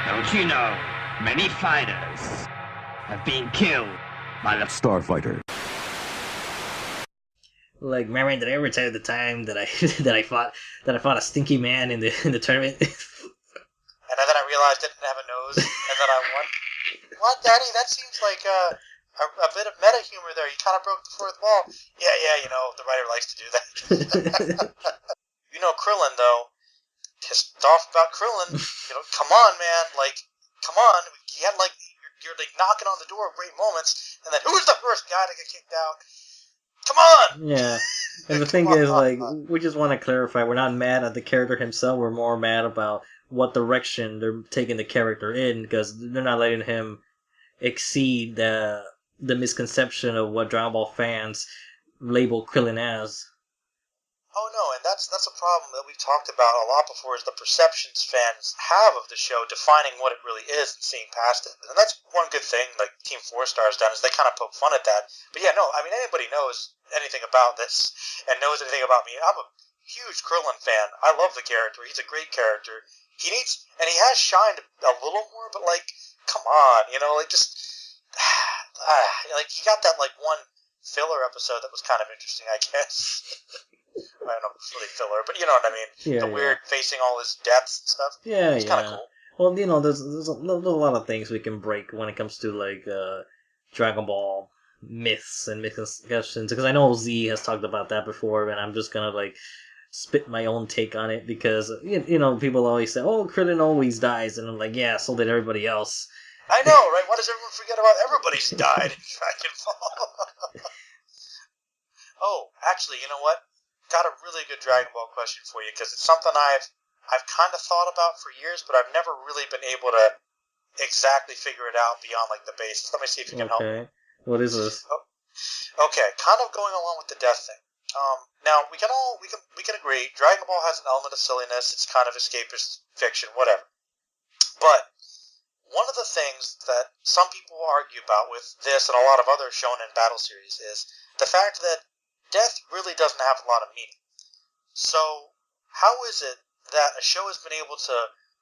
Don't you know, many fighters have been killed by the Starfighter. Like, Marion, did I ever tell you the time that I fought a stinky man in the tournament? And then I realized it didn't have a nose, and then I won. What, Daddy? That seems like a bit of meta humor there. You kind of broke the fourth wall. Yeah, you know, the writer likes to do that. You know, Krillen, though, pissed off about Krillen. You know, come on, man. Like, come on. He had, like, you're like, knocking on the door of great moments, and then who's the first guy to get kicked out? Come on! Yeah. And the thing is, like, we just want to clarify, we're not mad at the character himself, we're more mad about what direction they're taking the character in, because they're not letting him exceed the misconception of what Dragon Ball fans label Krillen as. Oh no, and that's a problem that we've talked about a lot before, is the perceptions fans have of the show, defining what it really is and seeing past it. And that's one good thing, like Team 4 Star has done, is they kind of poke fun at that. But yeah, no, I mean, anybody knows anything about this and knows anything about me. I'm a huge Krillen fan. I love the character. He's a great character. He has shined a little more, but like, come on, you know, like just, like he got that like one filler episode that was kind of interesting, I guess. I don't know if it's really filler, but you know what I mean. Yeah, weird facing all his deaths and stuff. Yeah, it's kind of cool. Well, you know, there's a lot of things we can break when it comes to like Dragon Ball myths and misconceptions, because I know Z has talked about that before, and I'm just gonna like spit my own take on it, because you know, people always say, "Oh, Krillen always dies," and I'm like, "Yeah, so did everybody else." I know, right? Why does everyone forget about everybody's died in Dragon Ball? Oh, actually, you know what? Got a really good Dragon Ball question for you, because it's something I've kind of thought about for years, but I've never really been able to exactly figure it out beyond like the basics. Let me see if you can help me. What is this? Okay, kind of going along with the death thing. Now we can agree Dragon Ball has an element of silliness. It's kind of escapist fiction, whatever. But one of the things that some people argue about with this and a lot of other shonen battle series is the fact that death really doesn't have a lot of meaning. So how is it that a show has been able to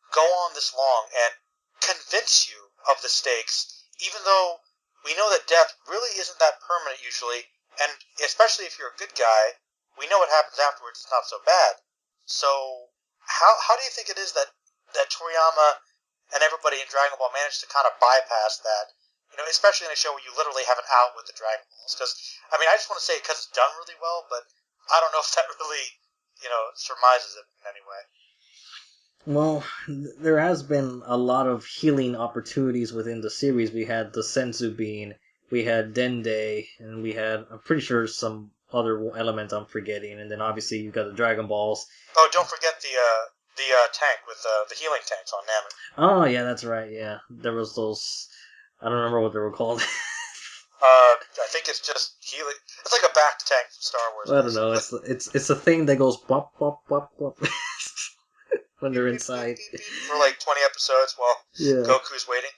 go on this long and convince you of the stakes, even though we know that death really isn't that permanent usually, and especially if you're a good guy, we know what happens afterwards. It's not so bad. So how do you think it is that Toriyama and everybody in Dragon Ball managed to kind of bypass that? You know, especially in a show where you literally have an out with the Dragon Balls. Because, I mean, I just want to say it because it's done really well, but I don't know if that really, you know, surmises it in any way. Well, there has been a lot of healing opportunities within the series. We had the Senzu Bean, we had Dende, and we had, I'm pretty sure, some other element I'm forgetting. And then obviously you've got the Dragon Balls. Oh, don't forget the tank with the healing tanks on Namek. Oh, yeah, that's right, yeah. There was those, I don't remember what they were called. I think it's just healing. It's like a back tank from Star Wars. I don't know. It's a thing that goes bop bop bop bop when they're inside for like 20 episodes while Goku's waiting.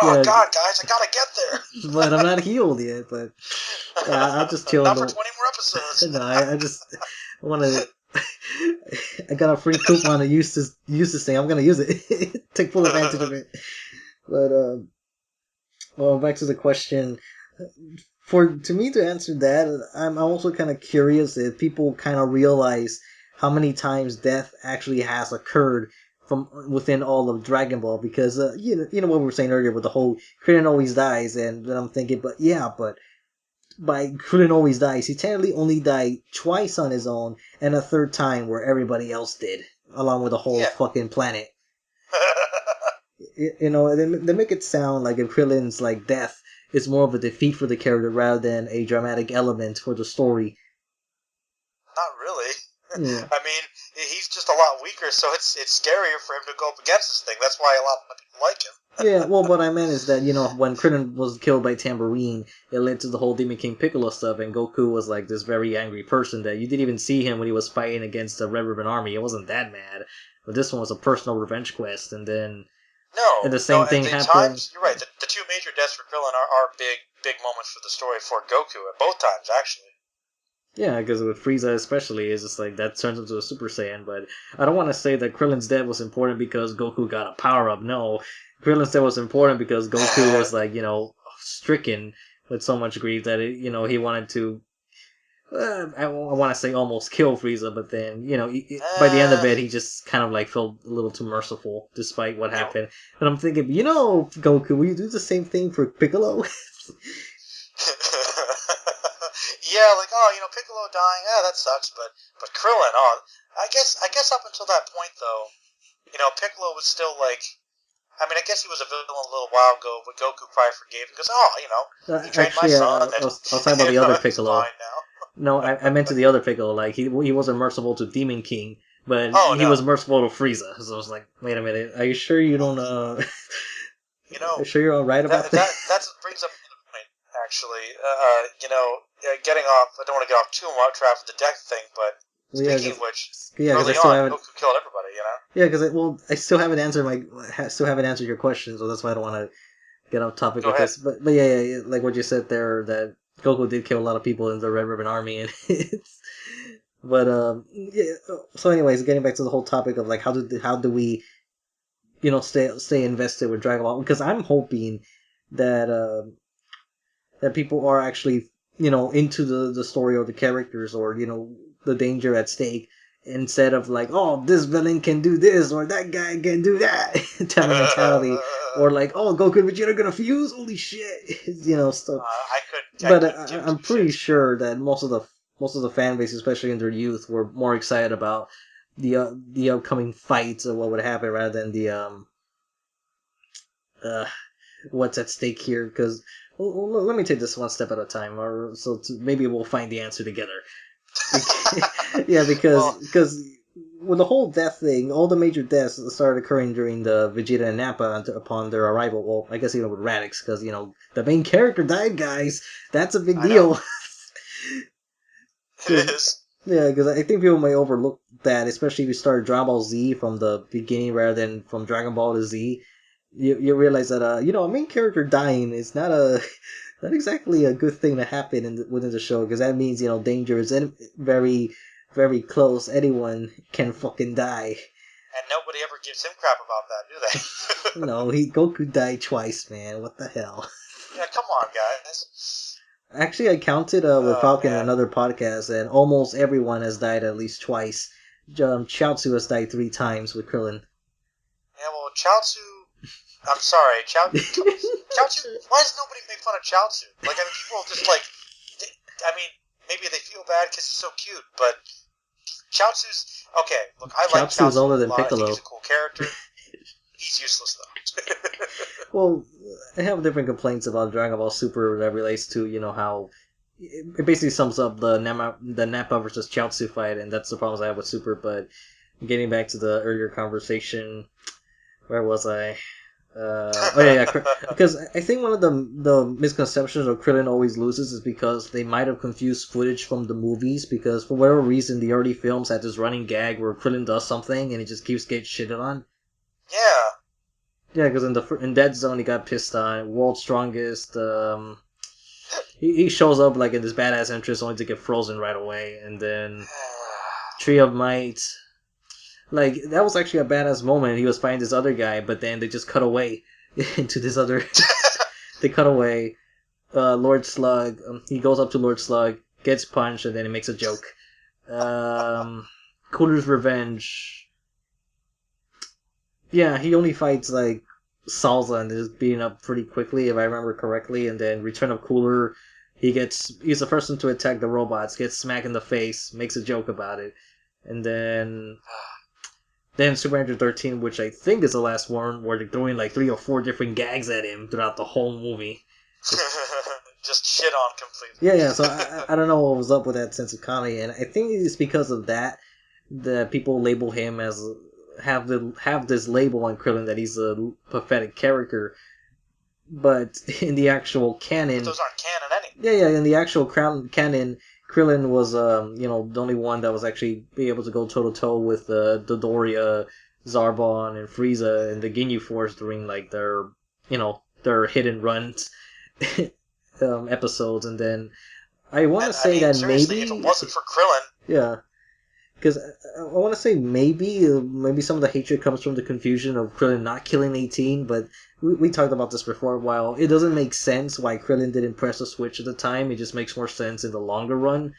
Oh yeah. God, guys, I gotta get there. But I'm not healed yet. But I'll just chill. Not for 20 more episodes. No, I just want to. I got a free coupon to use this thing. I'm gonna use it. Take full advantage of it. But well, back to the question. To me to answer that, I'm also kind of curious if people kind of realize how many times death actually has occurred from within all of Dragon Ball, because you know what we were saying earlier with the whole Krillin always dies, and then I'm thinking, but by Krillin always dies, he technically only died twice on his own, and a third time where everybody else did, along with the whole fucking planet. You know, they make it sound like if Krillin's like death is more of a defeat for the character rather than a dramatic element for the story. Not really. Yeah. I mean, he's just a lot weaker, so it's scarier for him to go up against this thing. That's why a lot of people like him. Yeah, well, what I meant is that, you know, when Krillin was killed by Tambourine, it led to the whole Demon King Piccolo stuff, and Goku was like this very angry person that you didn't even see him when he was fighting against the Red Ribbon Army. It wasn't that mad. But this one was a personal revenge quest, and then... No, and the same thing happened. You're right. The two major deaths for Krillen are big moments for the story for Goku at both times, actually. Yeah, because with Frieza especially, it's just like that turns into a Super Saiyan. But I don't want to say that Krillin's death was important because Goku got a power up. No, Krillin's death was important because Goku was like stricken with so much grief that he wanted to. I want to say almost kill Frieza, but then by the end of it, he just kind of like felt a little too merciful despite what happened. And I'm thinking, Goku, will you do the same thing for Piccolo? Yeah, like Piccolo dying, that sucks, but Krillin, I guess up until that point though, Piccolo was still like, I mean, I guess he was a villain a little while ago, but Goku probably forgave him because he trained Actually, my son. I was talking about the other He's Piccolo. fine now. No, I meant to the other Piccolo. Like he wasn't merciful to Demon King, but he No. was merciful to Frieza. So I was like, wait a minute, are you sure you don't? Are you sure you're all right about that? That brings up another point, actually. Getting off. I don't want to get off too much after the death thing, but speaking of which, early on, Goku killed everybody. Yeah, because I still haven't answered your question, so that's why I don't want to get off topic with this. But yeah, like what you said there, that Goku did kill a lot of people in the Red Ribbon Army, and but yeah. So, anyways, getting back to the whole topic of like how do we, stay invested with Dragon Ball? Because I'm hoping that that people are actually into the story or the characters or the danger at stake, instead of like, oh, this villain can do this or that guy can do that type of mentality, or like, oh, Goku and Vegeta are gonna fuse, holy shit, stuff. I'm pretty sure that most of the fan base, especially in their youth, were more excited about the upcoming fights or what would happen rather than the what's at stake here. Because let me take this one step at a time, maybe we'll find the answer together. Yeah, because with the whole death thing, all the major deaths started occurring during the Vegeta and Nappa upon their arrival. Well, I guess with Radix, because the main character died, guys. That's a big deal. It is. Yeah, because I think people might overlook that, especially if you start Dragon Ball Z from the beginning rather than from Dragon Ball to Z. You realize that a main character dying is not exactly a good thing to happen within the show, because that means danger is very, very close. Anyone can fucking die. And nobody ever gives him crap about that, do they? No, Goku died twice, man. What the hell? Yeah, come on, guys. Actually, I counted with Falcon in another podcast, and almost everyone has died at least twice. Chaozu has died 3 times with Krillen. Yeah, well, Chaozu... I'm sorry, Chaozu... Why does nobody make fun of Chaozu? Like, I mean, people just like... maybe they feel bad because he's so cute, but... Chaozu's... Okay, look, I like Chaozu. Chaozu's older than Piccolo. I think he's a cool character. He's useless, though. Well, I have different complaints about Dragon Ball Super that relates to, how... It basically sums up the Nappa versus Chaozu fight, and that's the problems I have with Super, but... Getting back to the earlier conversation... Where was I? Because I think one of the misconceptions of Krillin always loses is because they might have confused footage from the movies, because for whatever reason the early films had this running gag where Krillin does something and he just keeps getting shitted on. Yeah, because in Dead Zone he got pissed on. World's Strongest, he shows up like in this badass entrance only to get frozen right away, and then Tree of Might. Like, that was actually a badass moment. He was fighting this other guy, but then they just cut away into this other... They cut away. Lord Slug, he goes up to Lord Slug, gets punched, and then he makes a joke. Cooler's Revenge. Yeah, he only fights, like, Salsa and is beating up pretty quickly, if I remember correctly, and then Return of Cooler, he's the first one to attack the robots, gets smacked in the face, makes a joke about it, and then Super Ranger 13, which I think is the last one, where they're throwing like 3 or 4 different gags at him throughout the whole movie. Just shit on completely. Yeah, so I don't know what was up with that sense of comedy, and I think it's because of that people label him as have this label on Krillin that he's a pathetic character. But in the actual canon... But those aren't canon anyway. Yeah, in the actual canon... Krillen was, the only one that was actually be able to go toe-to-toe with Dodoria, Zarbon, and Frieza and the Ginyu Force during, like, their hit-and-run episodes. And then I want to say mean, that seriously, maybe... if it wasn't for Krillen... Yeah. Because I want to say maybe some of the hatred comes from the confusion of Krillin not killing 18, but we talked about this before. While it doesn't make sense why Krillin didn't press the switch at the time, it just makes more sense in the longer run,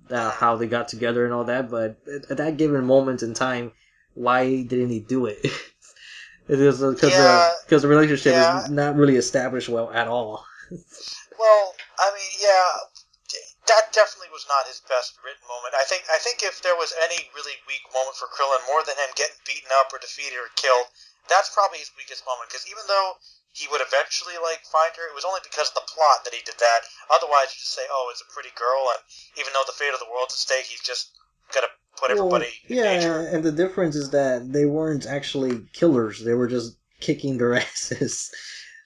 how they got together and all that. But at that given moment in time, why didn't he do it? It is because the relationship is not really established well at all. Well, I mean, that definitely was not his best written moment. I think if there was any really weak moment for Krillin, more than him getting beaten up or defeated or killed, that's probably his weakest moment. Because even though he would eventually find her, it was only because of the plot that he did that. Otherwise, you just say, "Oh, it's a pretty girl," and even though the fate of the world's at stake, he's just gonna put everybody in danger. And the difference is that they weren't actually killers; they were just kicking their asses.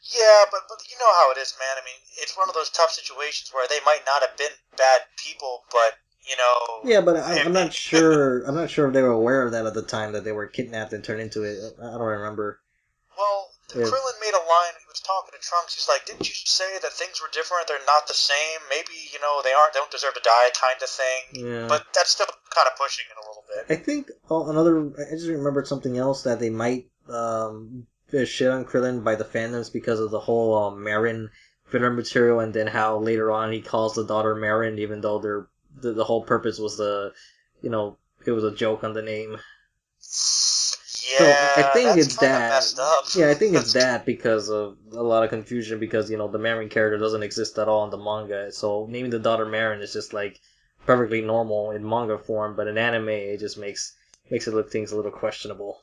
Yeah, but you know how it is, man. I mean, it's one of those tough situations where they might not have been bad people, but you know. Yeah, but I'm not sure. I'm not sure if they were aware of that at the time that they were kidnapped and turned into it. I don't remember. Well, Krillin made a line. He was talking to Trunks. He's like, "Didn't you say that things were different? They're not the same. Maybe they don't deserve to die, kind of thing." Yeah. But that's still kind of pushing it a little bit. I think I just remembered something else that they might shit on Krillin by the fandoms because of the whole Marin filler material, and then how later on he calls the daughter Marin, even though the whole purpose was it was a joke on the name. Yeah, so I think it's that. Messed up. Yeah, I think it's that because of a lot of confusion because the Marin character doesn't exist at all in the manga. So naming the daughter Marin is just perfectly normal in manga form, but in anime it just makes it look things a little questionable.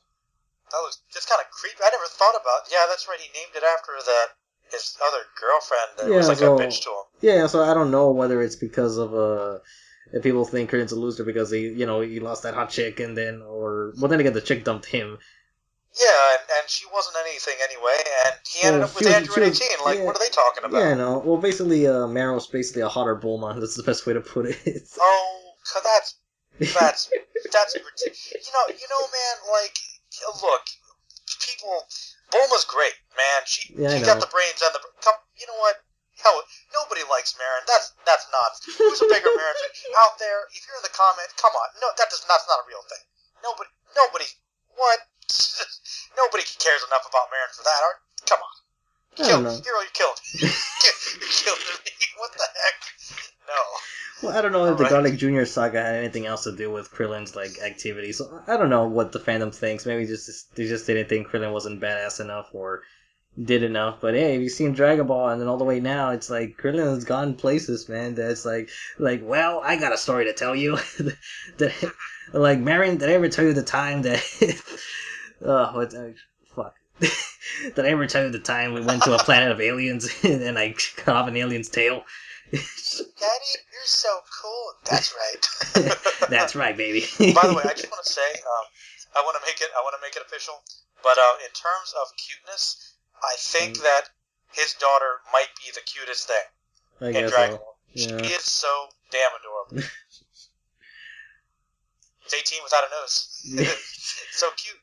That's kind of creepy. I never thought about. Yeah, that's right. He named it after his other girlfriend. That was a bitch to him. Yeah, so I don't know whether it's because of if people think Krillin's a loser because he lost that hot chick and then then again the chick dumped him. Yeah, and she wasn't anything anyway, and he ended up with Android 18. What are they talking about? Yeah, I know. Well, basically, Marrow's basically a hotter Bulma. That's the best way to put it. Oh, that's ridiculous. You know, man. Look, people. Bulma's great, man. She got the brains and the. You know what? Hell, nobody likes Marin. That's nonsense. Who's a bigger Marin out there? If you're in the comments, come on. No, that's not a real thing. Nobody. What? Nobody cares enough about Marin for that. Come on. Hero, you killed me. You killed me. What the heck? No. Well, I don't know if the Garlic Jr. saga had anything else to do with Krillin's activity. So I don't know what the fandom thinks. Maybe they just didn't think Krillin wasn't badass enough or did enough. But hey, if you've seen Dragon Ball and then all the way now, it's Krillin has gone places, man. That's well, I got a story to tell you. Marin, did I ever tell you the time that fuck. Did I ever tell you the time we went to a planet of aliens and I cut off an alien's tail? Daddy, you're so cool. That's right. That's right, baby. By the way, I just want to say, I want to make it official. But in terms of cuteness, I think that his daughter might be the cutest thing in Dragon Ball. Yeah. She is so damn adorable. It's 18 without a nose. So cute.